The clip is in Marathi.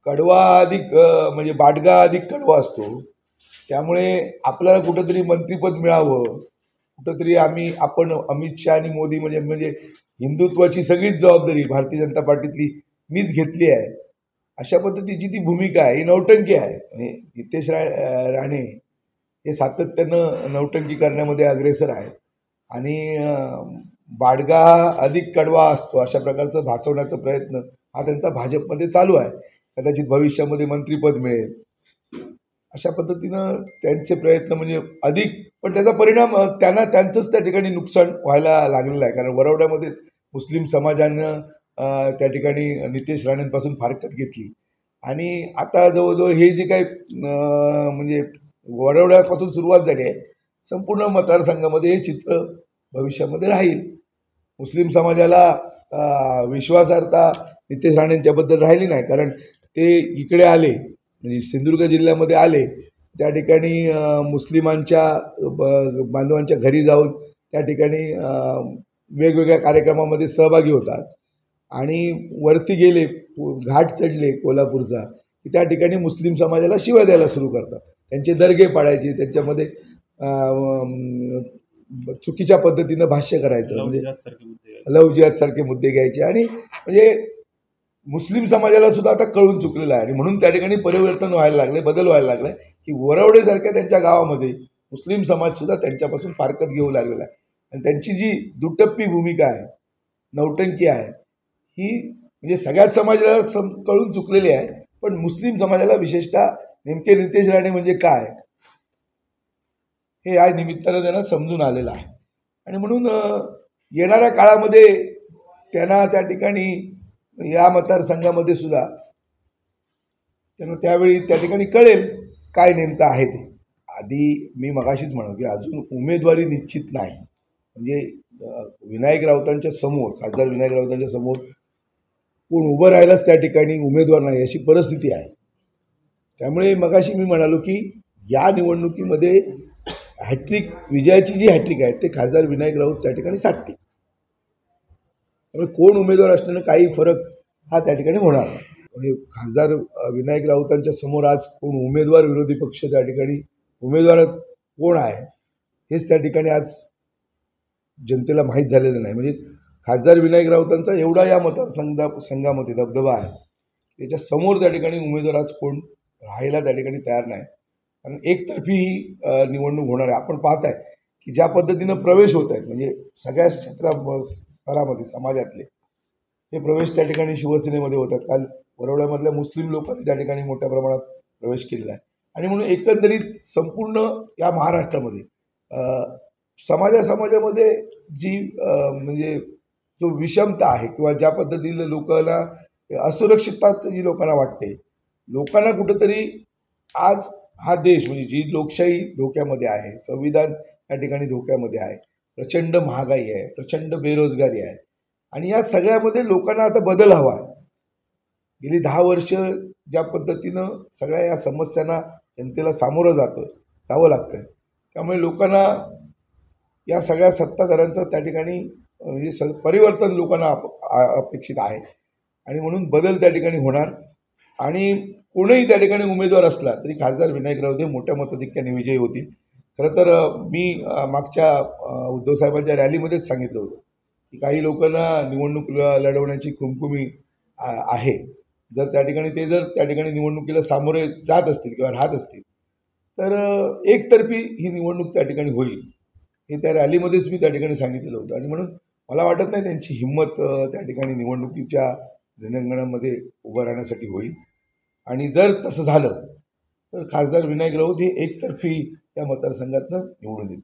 कडवा अधिक म्हणजे बाडगा अधिक कडवा असतो. त्यामुळे आपल्याला कुठंतरी मंत्रिपद मिळावं, कुठंतरी आपण अमित शहा आणि मोदी म्हणजे हिंदुत्वाची सगळीच जबाबदारी भारतीय जनता पार्टीतली मीच घेतली आहे, अशा पद्धतीची ती भूमिका आहे. ही नौटंकी आहे. नितेश राणे हे सातत्यानं नौटंकी करण्यामध्ये अग्रेसर आहे आणि बाडगा अधिक कडवा असतो अशा प्रकारचं भासवण्याचा प्रयत्न हा त्यांचा भाजपमध्ये चालू आहे. कदाचित भविष्यामध्ये मंत्रिपद मिळेल अशा पद्धतीनं त्यांचे प्रयत्न म्हणजे अधिक, पण त्याचा परिणाम त्यांचंच त्या ठिकाणी नुकसान व्हायला लागलेलं आहे. कारण वरवड्यामध्येच मुस्लिम समाजानं त्या ठिकाणी नितेश राणेंपासून फारकत घेतली आणि आता जवळजवळ हे जे काही म्हणजे वरवड्यापासून सुरुवात झाली आहे, संपूर्ण मतदारसंघामध्ये हे चित्र भविष्यामध्ये राहील. मुस्लिम समाजाला विश्वासार्हता नितेश राणेंच्याबद्दल राहिली नाही, कारण ते इकडे आले म्हणजे सिंधुदुर्ग जिल्ह्यामध्ये आले, त्या ठिकाणी मुस्लिमांच्या बांधवांच्या घरी जाऊन त्या ठिकाणी वेगवेगळ्या कार्यक्रमामध्ये सहभागी होतात आणि वरती गेले, घाट चढले कोल्हापूरचा, की त्या ठिकाणी मुस्लिम समाजाला शिव्या द्यायला सुरू करतात, त्यांचे दर्गे पाडायचे, त्यांच्यामध्ये चुकीच्या पद्धतीनं भाष्य करायचं, म्हणजे लव जिहाद सारखे मुद्दे घ्यायचे आणि म्हणजे मुस्लिम समाजाला सुद्धा आता कळून चुकलेलं आहे आणि म्हणून त्या ठिकाणी परिवर्तन व्हायला लागले, बदल व्हायला लागला की वरवडेसारख्या त्यांच्या गावामध्ये मुस्लिम समाजसुद्धा त्यांच्यापासून फारकत घेऊ लागलेला आहे आणि त्यांची जी दुटप्पी भूमिका आहे, नौटंकी आहे, ही म्हणजे सगळ्याच समाजाला कळून चुकलेली आहे. पण मुस्लिम समाजाला विशेषतः नेमके नितेश राणे म्हणजे काय हे या निमित्तानं त्यांना समजून आलेलं आहे आणि म्हणून येणाऱ्या काळामध्ये त्यांना त्या ठिकाणी या मतदारसंघामध्ये सुद्धा त्यांना त्यावेळी त्या ठिकाणी कळेल काय नेमकं आहे ते. आधी मी मगाशीच म्हणू की अजून उमेदवारी निश्चित नाही, म्हणजे विनायक राऊतांच्या समोर, खासदार विनायक राऊतांच्या समोर कोण उभं राहिलाच त्या ठिकाणी उमेदवार नाही अशी परिस्थिती आहे. त्यामुळे मगाशी मी म्हणालो की या निवडणुकीमध्ये हॅट्रिक, विजयाची जी हॅट्रिक आहे ते खासदार विनायक राऊत त्या ठिकाणी साधतील. त्यामुळे कोण उमेदवार असण्यानं काही फरक हा त्या ठिकाणी होणार नाही. म्हणजे खासदार विनायक राऊतांच्या समोर आज कोण उमेदवार, विरोधी पक्ष त्या ठिकाणी उमेदवार कोण आहे हेच त्या ठिकाणी आज जनतेला माहीत झालेलं नाही. म्हणजे खासदार विनायक राऊतांचा एवढा या मतदारसंघामध्ये दबदबा आहे, त्याच्या समोर त्या ठिकाणी उमेदवार आज कोण राहायला त्या ठिकाणी तयार नाही. कारण एकतर्फी ही निवडणूक होणार आहे. आपण पाहत आहे की ज्या पद्धतीनं प्रवेश होत आहेत, म्हणजे सगळ्या स्तरामध्ये समाजातले हे प्रवेश त्या ठिकाणी शिवसेनेमध्ये होतात. काल वरवड्यामधल्या मुस्लिम लोकांनी त्या ठिकाणी मोठ्या प्रमाणात प्रवेश केलेला आहे आणि म्हणून एकंदरीत संपूर्ण या महाराष्ट्रामध्ये समाजामध्ये जी म्हणजे जो विषमता आहे किंवा ज्या पद्धतीनं लोकांना असुरक्षितता जी लोकांना वाटते, लोकांना कुठंतरी आज हा देश म्हणजे जी लोकशाही धोक्यामध्ये आहे, संविधान त्या ठिकाणी धोक्यामध्ये आहे, प्रचंड महागाई आहे, प्रचंड बेरोजगारी आहे आणि या सगळ्यामध्ये लोकांना आता बदल हवा आहे. गेली 10 वर्ष ज्या पद्धतीनं सगळ्या या समस्यांना जनतेला सामोरं जावं लागतं, त्यामुळे लोकांना या सगळ्या सत्ताधाऱ्यांचं त्या ठिकाणी म्हणजे परिवर्तन लोकांना अपेक्षित आहे आणि म्हणून बदल त्या ठिकाणी होणार आणि कोणीही त्या ठिकाणी उमेदवार असला तरी खासदार विनायक राऊत हे मोठ्या मताधिक्याने विजयी होतील. खरं तर मी मागच्या उद्धव साहेबांच्या रॅलीमध्येच सांगितलं होतं की काही लोकांना निवडणूक लढवण्याची खुमखुमी आहे. जर त्या ठिकाणी निवडणुकीला सामोरे जात असतील किंवा राहत असतील तर एकतर्फी ही निवडणूक त्या ठिकाणी होईल, हे त्या रॅलीमध्येच मी त्या ठिकाणी सांगितलेलं होतं आणि म्हणून मला वाटत नाही त्यांची हिंमत त्या ठिकाणी निवडणुकीच्या रिंगणामध्ये उभं राहण्यासाठी होईल. आणि जर तसं झालं तर खासदार विनायक राऊत हे एकतर्फी या मतदारसंघातनं निवडून येतील.